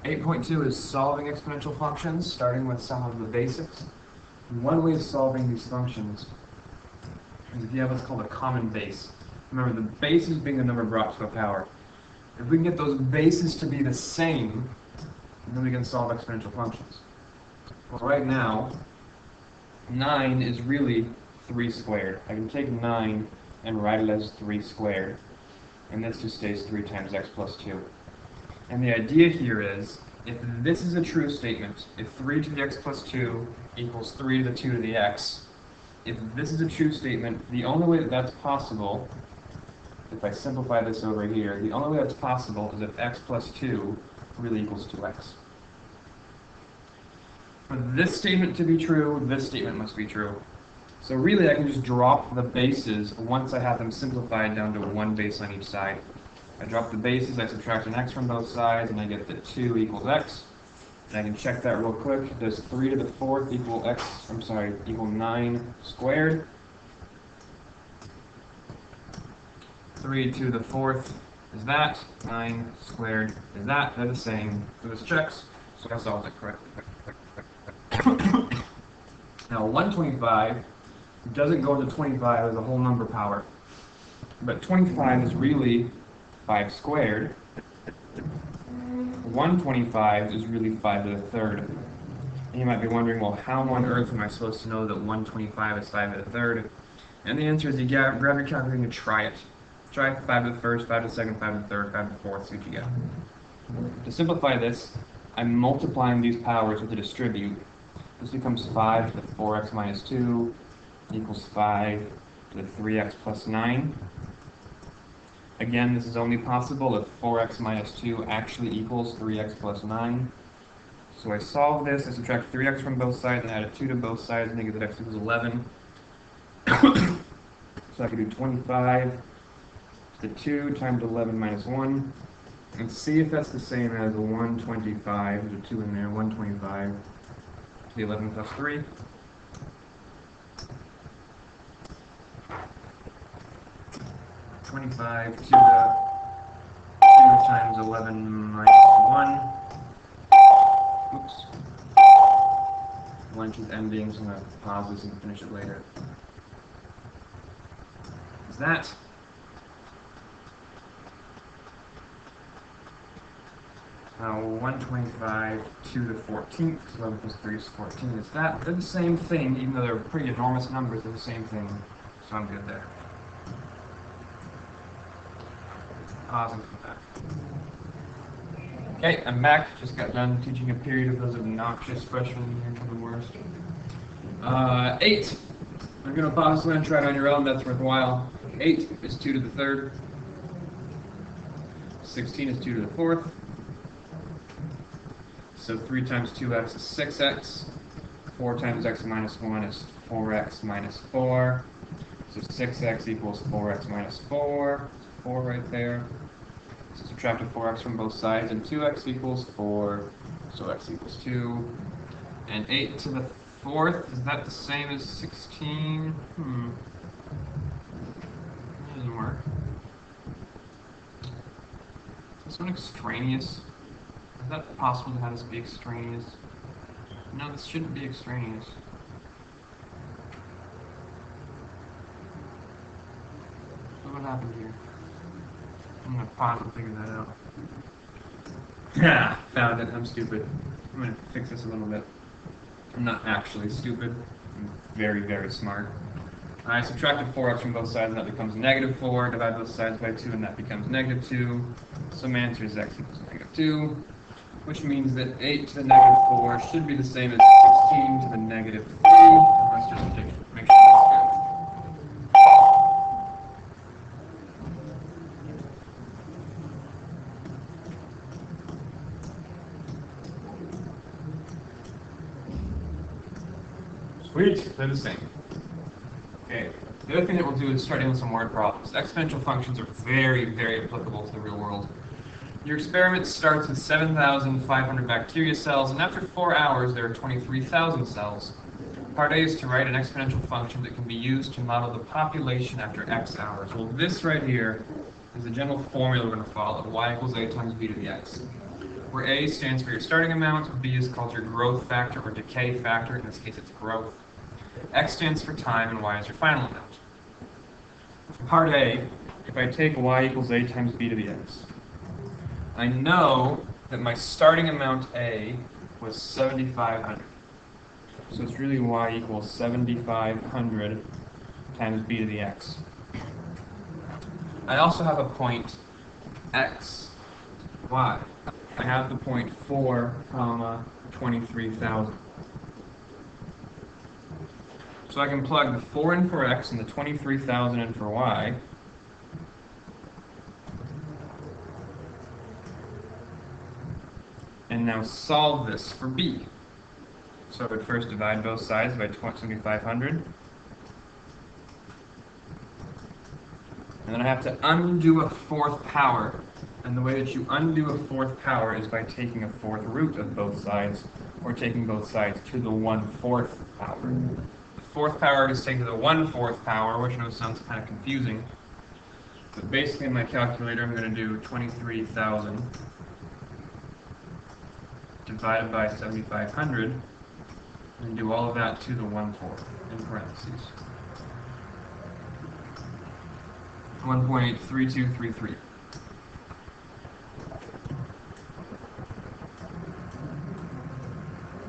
8.2 is solving exponential functions, starting with some of the basics. And one way of solving these functions is if you have what's called a common base. Remember, the bases being the number brought to a power. If we can get those bases to be the same, then we can solve exponential functions. Well, right now, 9 is really 3 squared. I can take 9 and write it as 3 squared. And this just stays 3 times x plus 2. And the idea here is, if this is a true statement, if 3 to the x plus 2 equals 3 to the 2 to the x, if this is a true statement, the only way that that's possible, if I simplify this over here, the only way that's possible is if x plus 2 really equals 2x. For this statement to be true, this statement must be true. So really I can just drop the bases once I have them simplified down to one base on each side. I drop the bases, I subtract an x from both sides, and I get that 2 equals x. And I can check that real quick. Does 3 to the 4th equal 9 squared? 3 to the 4th is that. 9 squared is that. They're the same. So this checks, so I solved it correctly. Now 125 doesn't go into 25 as a whole number power. But 25 is really 5 squared. 125 is really 5 to the 3rd. And you might be wondering, well, how on earth am I supposed to know that 125 is 5 to the 3rd? And the answer is you grab your calculator and try it. Try 5 to the 1st, 5 to the 2nd, 5 to the 3rd, 5 to the 4th, see what you get. To simplify this, I'm multiplying these powers with a distribute. This becomes 5 to the 4x minus 2 equals 5 to the 3x plus 9. Again, this is only possible if 4x minus 2 actually equals 3x plus 9. So I solve this, I subtract 3x from both sides and add a 2 to both sides, and I get that x equals 11. So I can do 25 to the 2 times 11 minus 1. And see if that's the same as 125, there's a 2 in there, 125 to the 11 plus 3. (25) to the 2 times 11 minus 1. Oops. Lunch is ending, so I'm going to pause this and finish it later. Is that? Now 125 to the 14th, 11 plus 3 is 14. Is that? They're the same thing, even though they're pretty enormous numbers, they're the same thing. So I'm good there. Pause and come back. Okay, I'm back. Just got done teaching a period of those obnoxious freshmen here to the worst. 8. I'm going to pause this and try it on your own. That's worthwhile. 8 is 2 to the 3rd. 16 is 2 to the 4th. So 3 times 2x is 6x. 4 times x minus 1 is 4x minus 4. So 6x equals 4x minus 4. 4 right there. So subtract 4x from both sides, and 2x equals 4. So x equals 2. And 8 to the 4th, is that the same as 16? That doesn't work. Is this one extraneous? Is that possible to have this be extraneous? No, this shouldn't be extraneous. So what happened here? I'm going to pause and figure that out. Yeah, found it. I'm stupid. I'm going to fix this a little bit. I'm not actually stupid. I'm very, very smart. I subtracted 4x from both sides, and that becomes negative 4. Divide both sides by 2, and that becomes negative 2. So my answer is x equals negative 2, which means that 8 to the negative 4 should be the same as 16 to the negative 3. Let's just make sure that's good. Sweet, they're the same. Okay, the other thing that we'll do is start in with some word problems. Exponential functions are very, very applicable to the real world. Your experiment starts with 7,500 bacteria cells, and after 4 hours there are 23,000 cells. Part A is to write an exponential function that can be used to model the population after x hours. Well, this right here is the general formula we're going to follow. Y equals a times b to the x. where A stands for your starting amount, B is called your growth factor or decay factor, in this case it's growth. X stands for time, and Y is your final amount. For part A, if I take Y equals A times B to the X, I know that my starting amount A was 7,500. So it's really Y equals 7,500 times B to the X. I also have a point X, Y. I have the point 4, 23,000. So I can plug the 4 in for X and the 23,000 in for Y. And now solve this for B. So I would first divide both sides by 7,500. And then I have to undo a fourth power. And the way that you undo a fourth power is by taking a fourth root of both sides, or taking both sides to the 1/4 power. The fourth power is taken to the 1/4 power, which I know sounds kind of confusing. But basically in my calculator I'm going to do 23,000 divided by 7,500, and do all of that to the 1/4 in parentheses. 1.3233.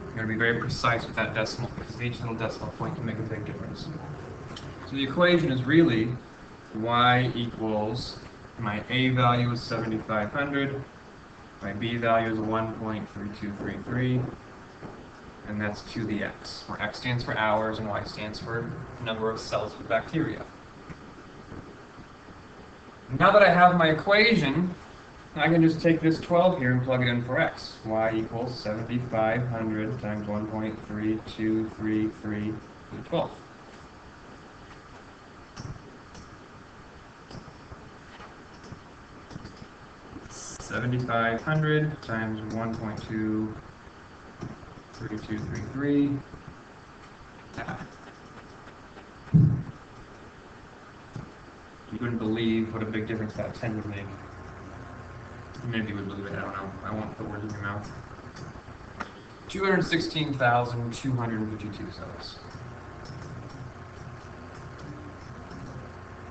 You're going to be very precise with that decimal, because each little decimal point can make a big difference. So the equation is really y equals, my A value is 7,500, my B value is 1.3233, and that's to the X, where X stands for hours and Y stands for number of cells of bacteria. Now that I have my equation, I can just take this 12 here and plug it in for X. Y equals 7,500 times 1.3233 to 12. $7,500 times 1.23233. You wouldn't believe what a big difference that 10 would make. Maybe you would believe it, I don't know. I won't put words in your mouth. 216,252 cells.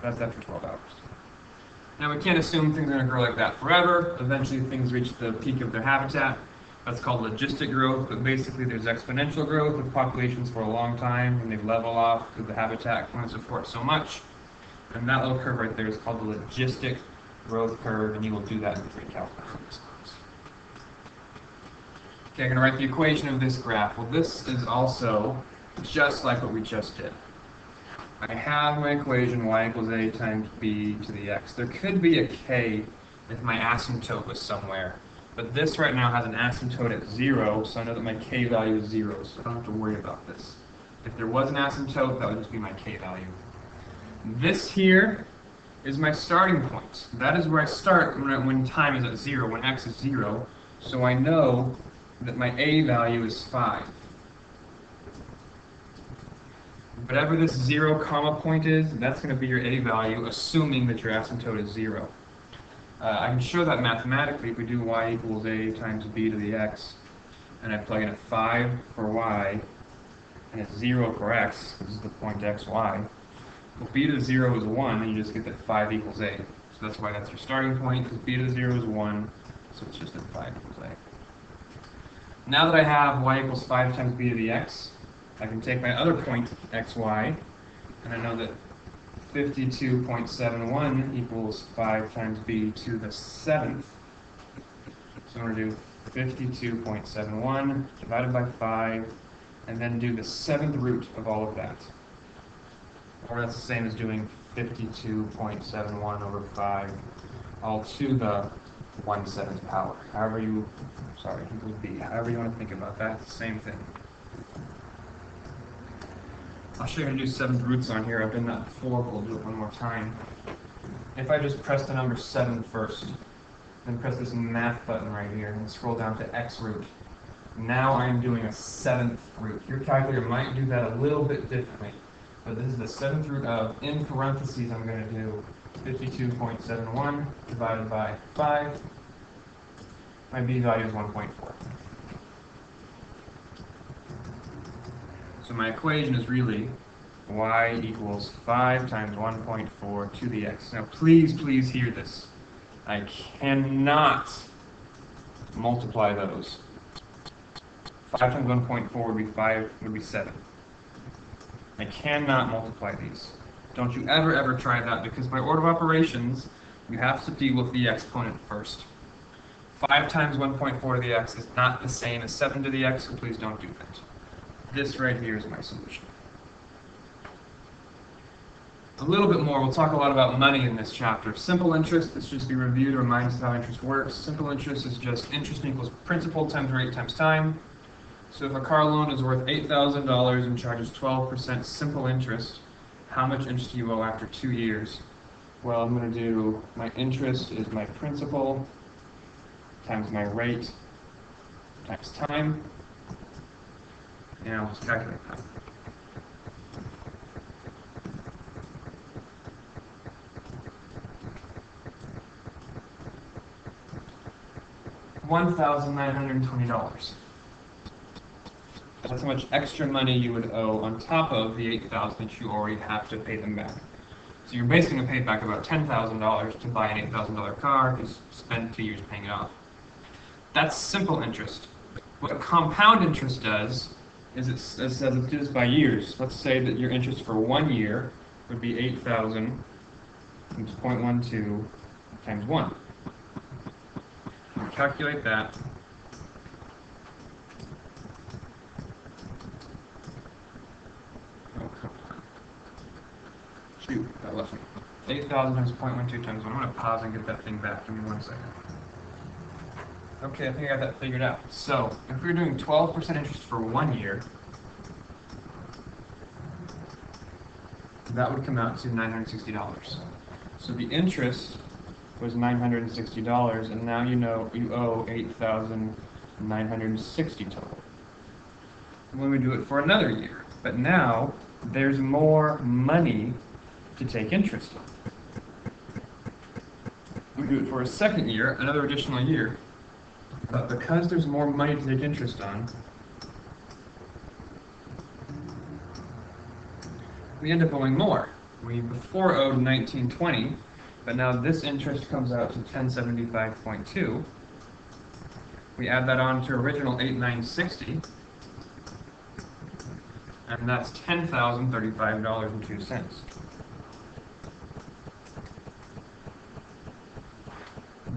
That's after 12 hours. Now we can't assume things are going to grow like that forever. Eventually things reach the peak of their habitat. That's called logistic growth, but basically there's exponential growth with populations for a long time, and they level off because the habitat can only support so much. And that little curve right there is called the logistic growth curve, and you will do that in 3 calculations. Okay, I'm going to write the equation of this graph. Well, this is also just like what we just did. I have my equation y equals a times b to the x. There could be a k if my asymptote was somewhere, but this right now has an asymptote at 0, so I know that my k value is 0, so I don't have to worry about this. If there was an asymptote, that would just be my k value. This here is my starting point. That is where I start when time is at 0, when x is 0, so I know that my a value is 5. Whatever this 0 comma point is, that's going to be your a value, assuming that your asymptote is 0. I can show that mathematically if we do y equals a times b to the x, and I plug in a 5 for y, and a 0 for x, this is the point x, y. Well, b to the 0 is 1, and you just get that 5 equals a. So that's why that's your starting point, because b to the 0 is 1, so it's just that 5 equals a. Now that I have y equals 5 times b to the x, I can take my other point, xy, and I know that 52.71 equals 5 times b to the 7th. So I'm going to do 52.71 divided by 5, and then do the 7th root of all of that. Or that's the same as doing 52.71 over 5, all to the 1/7 power. However you want to think about that, it's the same thing. I'll show you how to do 7th roots on here. I've done that before, but we'll do it one more time. If I just press the number 7 first, then press this math button right here, and scroll down to x root. Now I'm doing a 7th root. Your calculator might do that a little bit differently, but this is the 7th root of, in parentheses, I'm going to do 52.71 divided by 5. my b value is 1.4. So my equation is really y equals 5 times 1.4 to the x. Now please, please hear this. I cannot multiply those. 5 times 1.4 would be 7. I cannot multiply these. Don't you ever try that, because by order of operations, you have to deal with the exponent first. 5 times 1.4 to the x is not the same as 7 to the x, so please don't do that. This right here is my solution. A little bit more, we'll talk a lot about money in this chapter. Simple interest, this should just be reviewed to remind us how interest works. Simple interest is just interest equals principal times rate times time. So if a car loan is worth $8,000 and charges 12% simple interest, how much interest do you owe after 2 years? Well, I'm going to do my interest is my principal times my rate times time. And I'll just calculate that. $1,920. That's how much extra money you would owe on top of the $8,000 that you already have to pay them back. So you're basically going to pay back about $10,000 to buy an $8,000 car, because you spend 2 years paying it off. That's simple interest. What a compound interest does is it says it does by years. Let's say that your interest for 1 year would be 8,000 times 0.12 times 1. Calculate that. Shoot, that left me. 8,000 times 0.12 times 1. I'm going to pause and get that thing back. Give me 1 second. Okay, I think I got that figured out. So, if we were doing 12% interest for 1 year, that would come out to $960. So the interest was $960, and now you know you owe $8,960 total. When we do it for another year, but now there's more money to take interest on. We do it for a second year, another additional year, but because there's more money to take interest on, we end up owing more. We before owed $1920, but now this interest comes out to $1075.2. We add that on to original $8,960, and that's $10,035.02.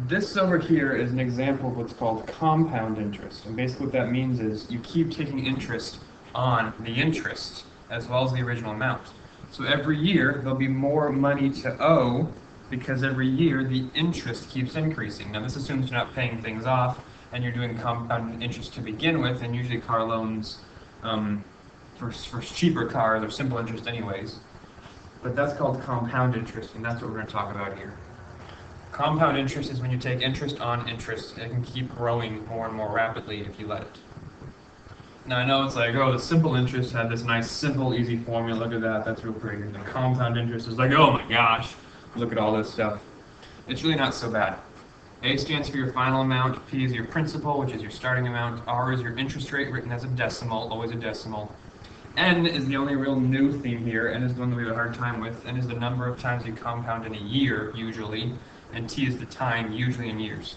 This over here is an example of what's called compound interest, and basically what that means is you keep taking interest on the interest as well as the original amount. So every year there'll be more money to owe, because every year the interest keeps increasing. Now this assumes you're not paying things off and you're doing compound interest to begin with, and usually car loans for cheaper cars are simple interest anyways. But that's called compound interest, and that's what we're going to talk about here. Compound interest is when you take interest on interest. It can keep growing more and more rapidly if you let it. Now I know it's like, oh, the simple interest had this nice, simple, easy formula. Look at that, that's real pretty. And the compound interest is like, oh my gosh, look at all this stuff. It's really not so bad. A stands for your final amount, P is your principal, which is your starting amount, R is your interest rate written as a decimal, always a decimal. N is the only real new theme here, and is the one that we have a hard time with, and is the number of times you compound in a year, usually, and T is the time, usually in years.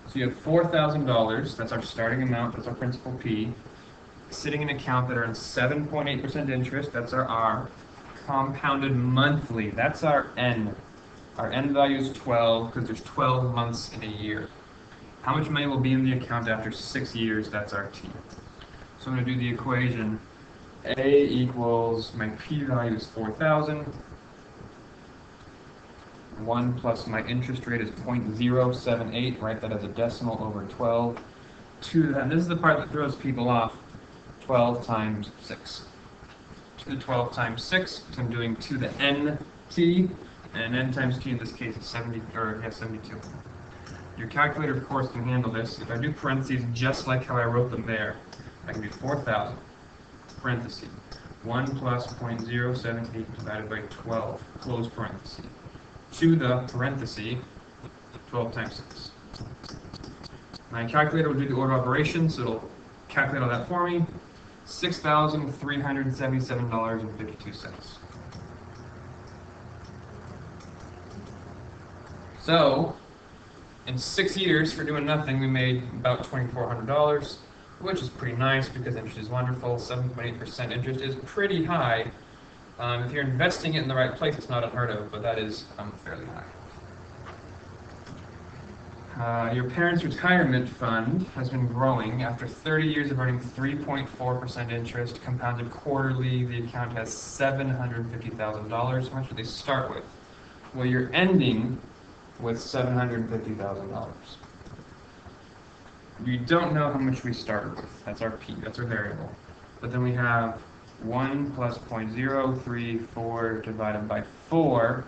So you have $4,000, that's our starting amount, that's our principal P, sitting in an account that earns 7.8% interest, that's our R, compounded monthly, that's our N. Our N value is 12, because there's 12 months in a year. How much money will be in the account after 6 years, that's our T. So I'm going to do the equation. A equals, my P value is 4,000. 1 plus my interest rate is 0.078, write that as a decimal over 12. 2 then, this is the part that throws people off, 12 times 6. To the 12 times 6, so I'm doing to the NT, and n times t in this case is 72. Your calculator, of course, can handle this. If I do parentheses just like how I wrote them there, I can do 4,000, parentheses, 1 plus 0.078 divided by 12, close parentheses, to the parentheses, 12 times 6. My calculator will do the order of operations, so it'll calculate all that for me. $6,377.52. So, in 6 years, for doing nothing, we made about $2,400, which is pretty nice because interest is wonderful. 7.8% interest is pretty high. If you're investing it in the right place, it's not unheard of, but that is fairly high. Your parents' retirement fund has been growing. After 30 years of earning 3.4% interest, compounded quarterly, the account has $750,000. How much do they start with? Well, you're ending with $750,000. We don't know how much we started with. That's our P, that's our variable. But then we have 1 plus 0.034 divided by 4.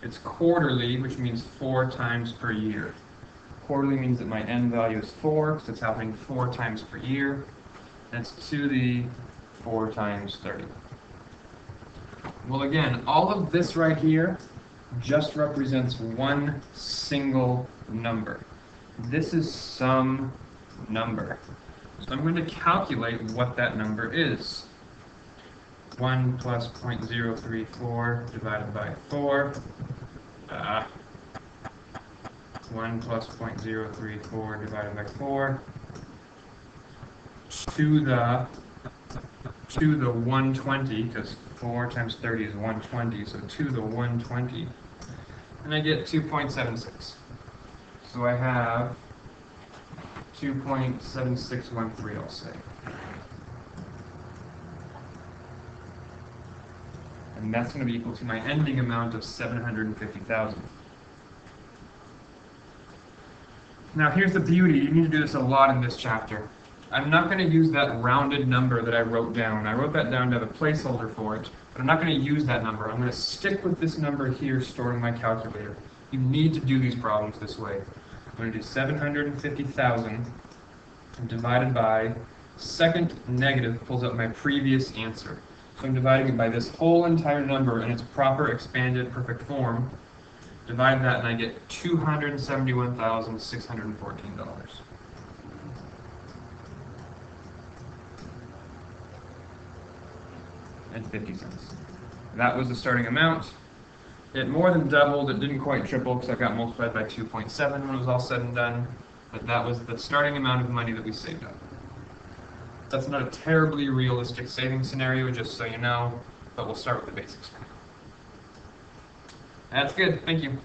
It's quarterly, which means 4 times per year. Quarterly means that my end value is 4, because it's happening 4 times per year. That's to the 4 times 30. Well, again, all of this right here just represents one single number. This is some number. So I'm going to calculate what that number is. 1 plus 0.034 divided by 4. 1 plus 0.034 divided by 4 to the 120, because 4 times 30 is 120, so to the 120, and I get 2.76. So I have 2.7613, I'll say. And that's going to be equal to my ending amount of $750,000. Now here's the beauty, you need to do this a lot in this chapter. I'm not going to use that rounded number that I wrote down. I wrote that down to have a placeholder for it, but I'm not going to use that number. I'm going to stick with this number here stored in my calculator. You need to do these problems this way. I'm going to do 750,000 divided by second negative pulls up my previous answer. So I'm dividing it by this whole entire number in its proper expanded perfect form. Divide that and I get $271,614. And 50 cents. That was the starting amount. It more than doubled. It didn't quite triple because I got multiplied by 2.7 when it was all said and done. But that was the starting amount of money that we saved up. That's not a terribly realistic saving scenario, just so you know, but we'll start with the basics. That's good. Thank you.